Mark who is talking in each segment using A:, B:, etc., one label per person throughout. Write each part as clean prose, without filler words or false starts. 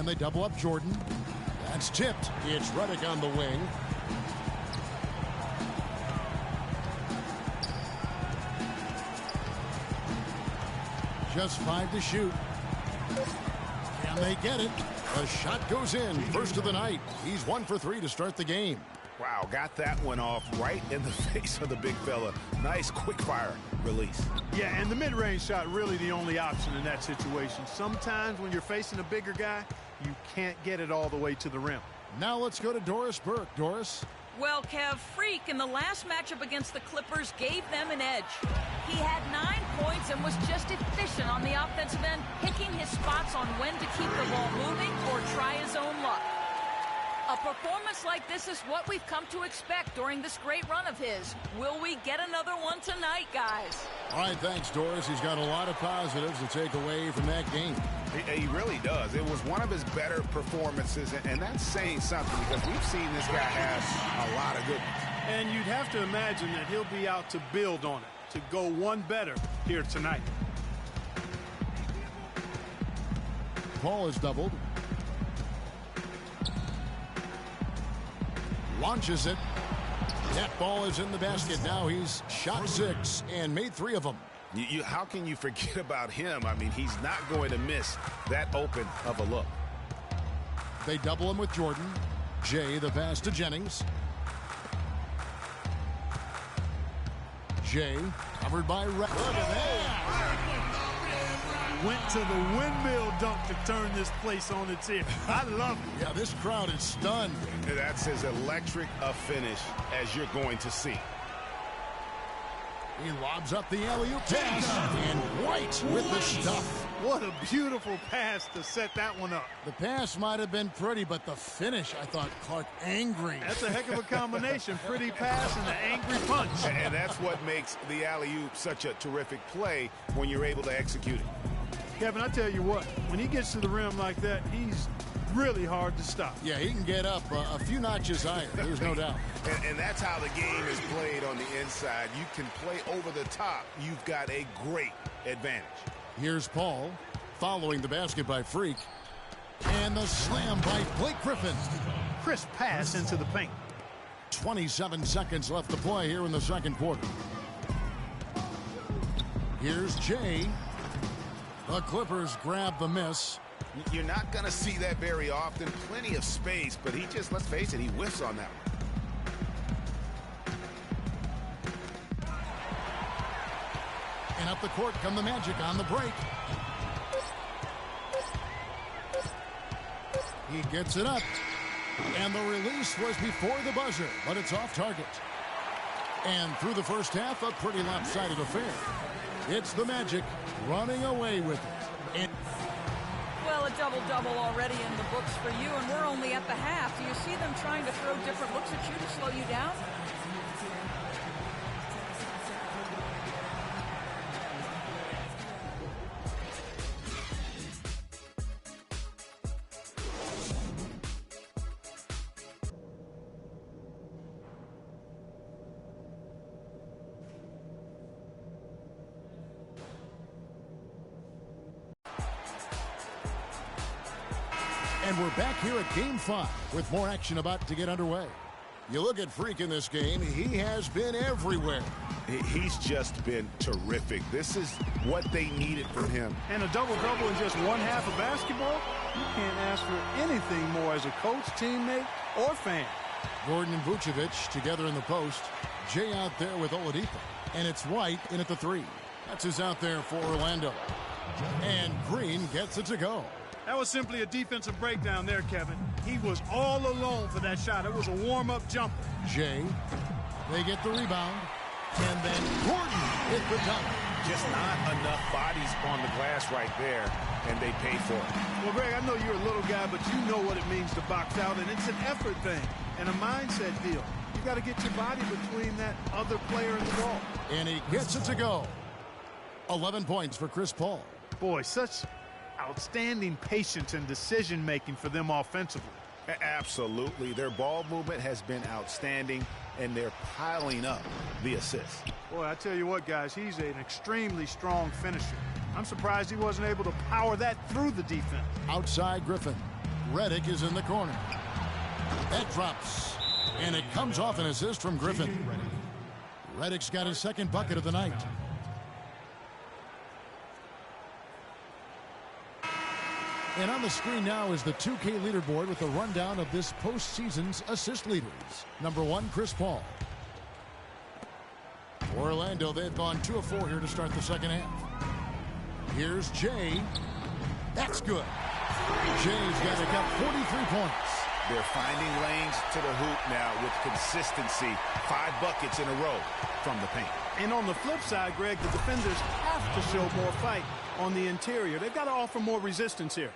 A: and they double up Jordan. That's tipped. It's Reddick on the wing. Just 5 to shoot. Can they get it? The shot goes in. First of the night. He's 1 for 3 to start the game.
B: Wow, got that one off right in the face of the big fella. Nice quick fire release.
C: Yeah, and the mid-range shot really the only option in that situation. Sometimes when you're facing a bigger guy, you can't get it all the way to the rim.
A: Now let's go to Doris Burke. Doris?
D: Well, Kev, Freak in the last matchup against the Clippers gave them an edge. He had 9 points and was just efficient on the offensive end, picking his spots on when to keep the ball moving or try his own luck. A performance like this is what we've come to expect during this great run of his. Will we get another one tonight, guys?
A: All right, thanks, Doris. He's got a lot of positives to take away from that game.
B: He really does. It was one of his better performances, and that's saying something because we've seen this guy have a lot of good ones.
C: And you'd have to imagine that he'll be out to build on it, to go one better here tonight.
A: Paul is doubled. Launches it. That ball is in the basket. Now he's shot 6 and made 3 of them.
B: How can you forget about him? I mean, he's not going to miss that open of a look.
A: They double him with Jordan. Jay, the pass to Jennings. Jay, covered by Look at that.
C: Went to the windmill dunk to turn this place on its ear. I love it.
A: Yeah, this crowd is stunned.
B: That's as electric a finish as you're going to see.
A: He lobs up the alley-oop pass, and White with the stuff.
C: What a beautiful pass to set that one up.
A: The pass might have been pretty, but the finish, I thought, Clark, angry.
C: That's a heck of a combination. Pretty pass and an angry punch.
B: And that's what makes the alley-oop such a terrific play when you're able to execute it.
C: Kevin, I tell you what, when he gets to the rim like that, he's really hard to stop.
A: Yeah, he can get up a few notches higher, there's no doubt.
B: And that's how the game is played on the inside. You can play over the top. You've got a great advantage.
A: Here's Paul, following the basket by Freak. And the slam by Blake Griffin.
C: Crisp pass into the paint.
A: 27 seconds left to play here in the second quarter. Here's Jay. The Clippers grab the miss.
B: You're not going to see that very often. Plenty of space, but he just, let's face it, he whiffs on that one.
A: And up the court come the Magic on the break. He gets it up. And the release was before the buzzer, but it's off target. And through the first half, a pretty lopsided affair. It's the Magic running away with it. And
D: Well, a double-double already in the books for you, and we're only at the half. Do you see them trying to throw different looks at you to slow you down?
A: And we're back here at Game 5 with more action about to get underway. You look at Freak in this game, he has been everywhere.
B: He's just been terrific. This is what they needed from him.
C: And a double-double in just one half of basketball? You can't ask for anything more as a coach, teammate, or fan.
A: Gordon and Vucevic together in the post. Jay out there with Oladipo. And it's White in at the 3. That's who's out there for Orlando. And Green gets it to go.
C: That was simply a defensive breakdown there, Kevin. He was all alone for that shot. It was a warm-up jumper.
A: Jay, they get the rebound. And then Gordon hit the dunk.
B: Just not enough bodies on the glass right there, and they paid for it.
C: Well, Greg, I know you're a little guy, but you know what it means to box out, and it's an effort thing and a mindset deal. You got to get your body between that other player and the ball.
A: And he gets it to go. 11 points for Chris Paul.
C: Boy, such outstanding patience and decision-making for them offensively.
B: Absolutely. Their ball movement has been outstanding, and they're piling up the assists.
C: Boy, I tell you what, guys, he's an extremely strong finisher. I'm surprised he wasn't able to power that through the defense.
A: Outside Griffin. Reddick is in the corner. That drops. And it comes off an assist from Griffin. Reddick's got his second bucket of the night. And on the screen now is the 2K leaderboard with a rundown of this postseason's assist leaders. Number 1, Chris Paul. Orlando, they've gone 2 of 4 here to start the second half. Here's Jay. That's good. Jay's got 43 points.
B: They're finding lanes to the hoop now with consistency. 5 buckets in a row from the paint.
C: And on the flip side, Greg, the defenders have to show more fight on the interior. They've got to offer more resistance here.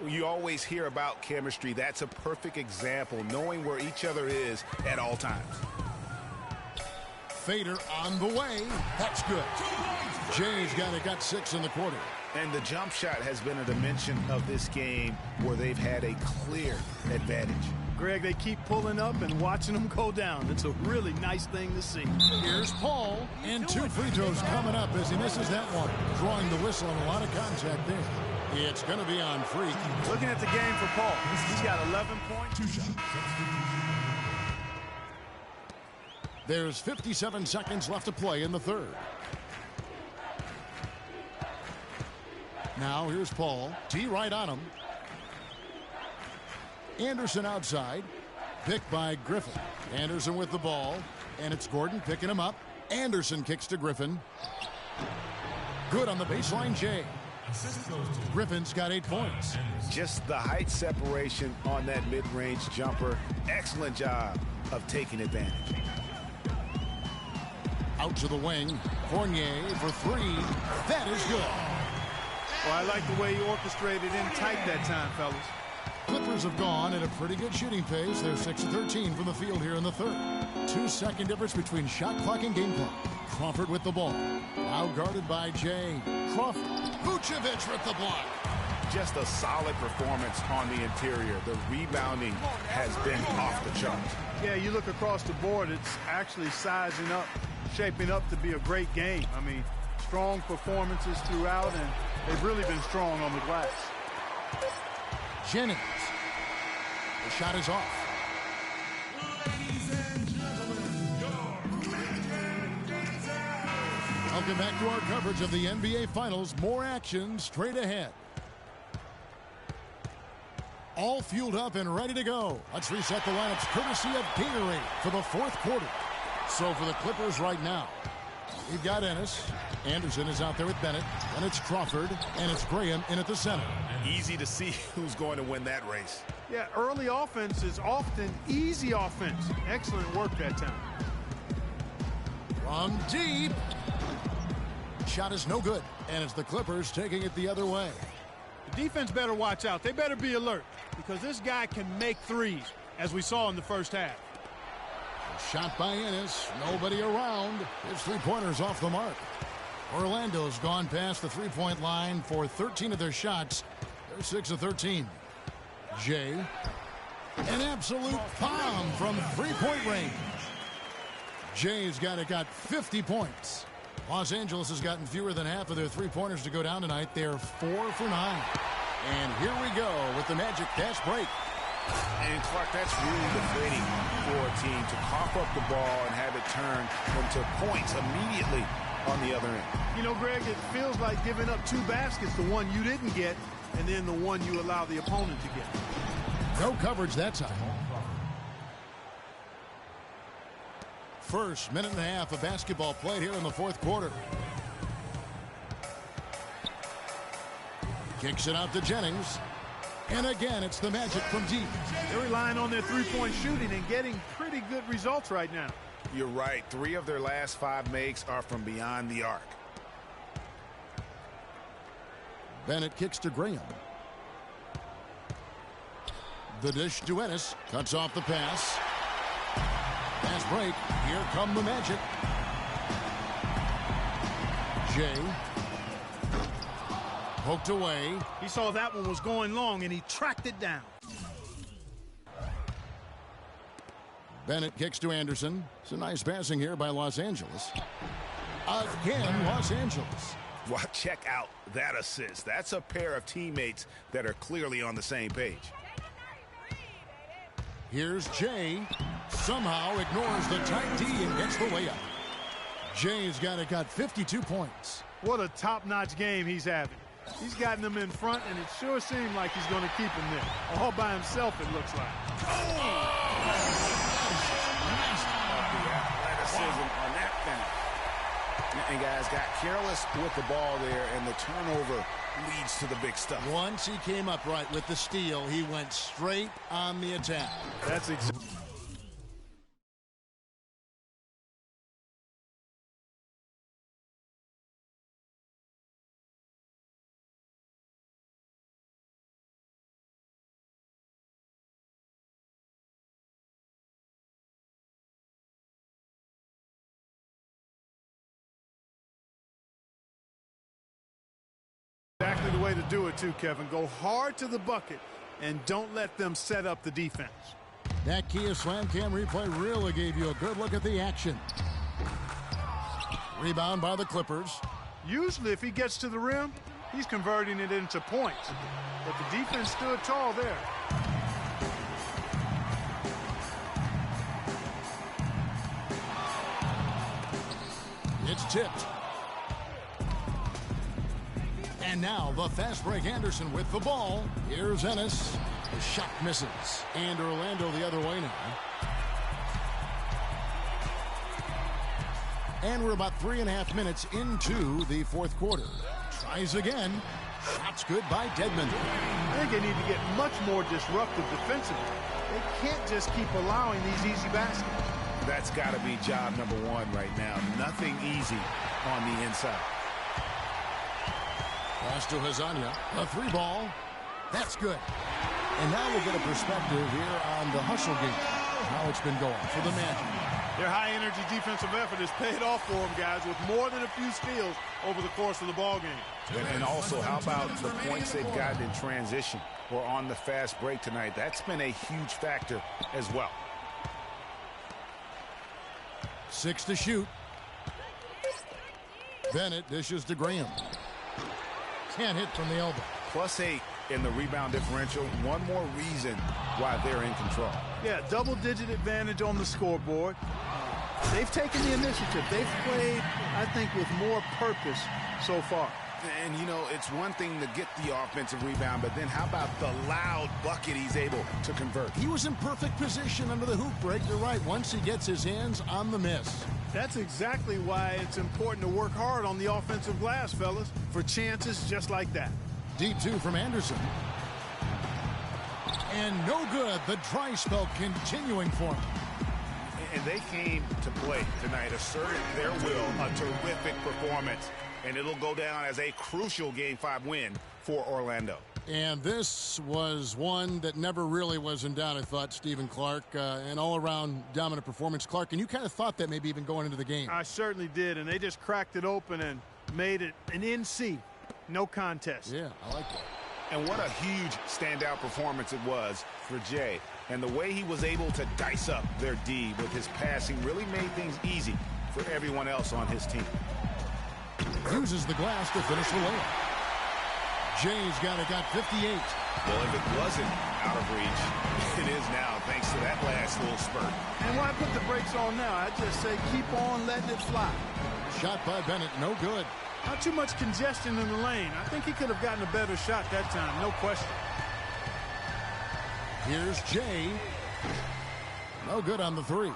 B: You always hear about chemistry. That's a perfect example, knowing where each other is at all times.
A: Fader on the way. That's good. Jay's got 6 in the quarter.
B: And the jump shot has been a dimension of this game where they've had a clear advantage.
C: Greg, they keep pulling up and watching them go down. It's a really nice thing to see.
A: Here's Paul, and 2 free throws coming up as he misses that one. Drawing the whistle and a lot of contact there. It's going to be on free.
C: Looking at the game for Paul, he's got 11 points.
A: 2 shots. There's 57 seconds left to play in the third. Now here's Paul. T right on him. Anderson outside. Picked by Griffin. Anderson with the ball. And it's Gordon picking him up. Anderson kicks to Griffin. Good on the baseline, Jay. Griffin's got 8 points.
B: Just the height separation on that mid-range jumper. Excellent job of taking advantage.
A: Out to the wing. Fournier for 3. That is good.
C: Well, I like the way he orchestrated in tight that time, fellas.
A: Clippers have gone at a pretty good shooting pace. They're 6 of 13 from the field here in the third. 2-second difference between shot clock and game clock. Crawford with the ball. Now guarded by Jay. Crawford. Vucevic with the block.
B: Just a solid performance on the interior. The rebounding has been off the charts.
C: Yeah, you look across the board, it's actually sizing up, shaping up to be a great game. I mean, strong performances throughout, and they've really been strong on the glass.
A: Jennings. The shot is off. Welcome back to our coverage of the NBA Finals. More action straight ahead. All fueled up and ready to go. Let's reset the lineups courtesy of Gatorade for the fourth quarter. So for the Clippers right now, we've got Ennis. Anderson is out there with Bennett. And it's Crawford. And it's Graham in at the center.
B: Easy to see who's going to win that race.
C: Yeah, early offense is often easy offense. Excellent work that time.
A: From deep. Shot is no good. And it's the Clippers taking it the other way.
C: The defense better watch out. They better be alert because this guy can make threes, as we saw in the first half.
A: Shot by Ennis. Nobody around. His three-pointers off the mark. Orlando's gone past the three-point line for 13 of their shots. They're 6 of 13. Jay. An absolute bomb from three-point range. Jay's got 50 points. Los Angeles has gotten fewer than half of their three-pointers to go down tonight. They're 4 for 9. And here we go with the Magic fast break.
B: And Clark, that's really deflating for a team to cough up the ball and have it turn into points immediately on the other end.
C: You know, Greg, it feels like giving up 2 baskets, the one you didn't get, and then the one you allow the opponent to get.
A: No coverage that time. First minute and a half of basketball played here in the fourth quarter. Kicks it out to Jennings. And again, it's the Magic from deep.
C: They're relying on their three-point shooting and getting pretty good results right now.
B: You're right. 3 of their last 5 makes are from beyond the arc.
A: Bennett kicks to Graham. The dish to Ennis. Cuts off the pass. Fast break. Here come the Magic. Jay. Poked away.
C: He saw that one was going long, and he tracked it down.
A: Bennett kicks to Anderson. It's a nice passing here by Los Angeles. Again, Los Angeles.
B: Well, check out that assist. That's a pair of teammates that are clearly on the same page.
A: Here's Jay. Somehow ignores the tight D and gets the layup. Jay's got 52 points.
C: What a top-notch game he's having. He's gotten them in front, and it sure seemed like he's going to keep them there. All by himself, it looks like.
B: The athleticism on that thing. And guys got careless with the ball there, and the turnover leads to the big stuff.
A: Once he came up right with the steal, he went straight on the attack.
C: That's exactly. Exactly the way to do it, too, Kevin. Go hard to the bucket and don't let them set up the defense.
A: That Kia Slam Cam replay really gave you a good look at the action. Rebound by the Clippers.
C: Usually, if he gets to the rim, he's converting it into points. But the defense stood tall there.
A: It's tipped. And now the fast break Anderson with the ball. Here's Ennis. The shot misses. And Orlando the other way now. And we're about 3.5 minutes into the fourth quarter. Tries again. Shot's good by Dedmon.
C: I think they need to get much more disruptive defensively. They can't just keep allowing these easy baskets.
B: That's got to be job number one right now. Nothing easy on the inside.
A: Pass to Hazania. A three ball. That's good. And now we'll get a perspective here on the hustle game. How it's been going for the Magic.
C: Their high-energy defensive effort has paid off for them, guys, with more than a few steals over the course of the ball game.
B: And also, how about the points they've gotten in transition or on the fast break tonight? That's been a huge factor as well.
A: 6 to shoot. Bennett dishes to Graham. Can't hit from the elbow.
B: +8 in the rebound differential. One more reason why they're in control.
C: Yeah, double-digit advantage on the scoreboard. They've taken the initiative. They've played, I think, with more purpose so far.
B: And, you know, it's one thing to get the offensive rebound, but then how about the loud bucket he's able to convert?
A: He was in perfect position under the hoop break. You're right. Once he gets his hands on the miss.
C: That's exactly why it's important to work hard on the offensive glass, fellas, for chances just like that.
A: Deep two from Anderson. And no good. The dry spell continuing for him.
B: And they came to play tonight, asserted their will, a terrific performance. And it'll go down as a crucial Game 5 win for Orlando.
A: And this was one that never really was in doubt, I thought, Stephen Clark. An all-around dominant performance. Clark, and you kind of thought that maybe even going into the game.
C: I certainly did, and they just cracked it open and made it an NC. No contest.
A: Yeah, I like that.
B: And what a huge standout performance it was for Jay. And the way he was able to dice up their D with his passing really made things easy for everyone else on his team.
A: Uses the glass to finish the layup. Jay's got 58.
B: Well, if it wasn't out of reach, it is now thanks to that last little spurt.
C: And why put the brakes on now? I just say keep on letting it fly.
A: Shot by Bennett, no good.
C: Not too much congestion in the lane. I think he could have gotten a better shot that time, no question.
A: Here's Jay. No good on the three.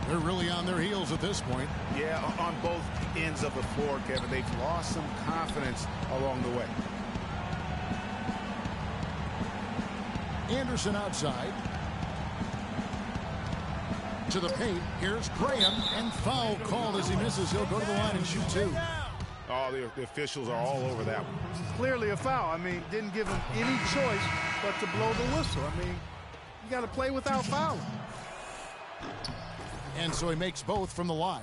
A: They're really on their heels at this point.
B: Yeah, on both ends of the floor, Kevin. They've lost some confidence along the way.
A: Anderson outside. To the paint. Here's Graham. And foul called as he misses. He'll go to the line and shoot two.
B: Oh, the officials are all over that one.
C: Clearly a foul. I mean, didn't give him any choice but to blow the whistle. I mean, you got to play without fouling.
A: And so he makes both from the line.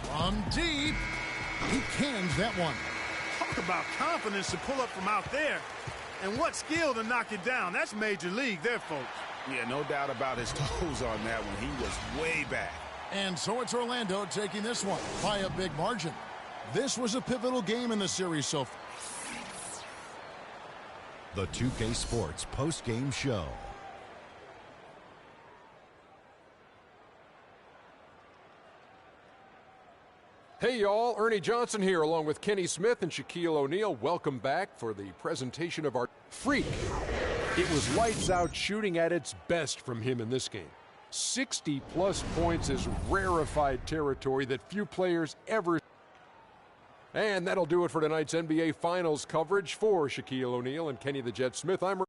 A: From deep. He cans that one.
C: Talk about confidence to pull up from out there. And what skill to knock it down. That's major league there, folks.
B: Yeah, no doubt about his toes on that one. He was way back.
A: And so it's Orlando taking this one by a big margin. This was a pivotal game in the series so far.
E: The 2K Sports post-game show.
F: Hey y'all, Ernie Johnson here along with Kenny Smith and Shaquille O'Neal. Welcome back for the presentation of our freak. It was lights out shooting at its best from him in this game. 60-plus points is rarefied territory that few players ever. And that'll do it for tonight's NBA Finals coverage for Shaquille O'Neal and Kenny the Jet Smith. I'm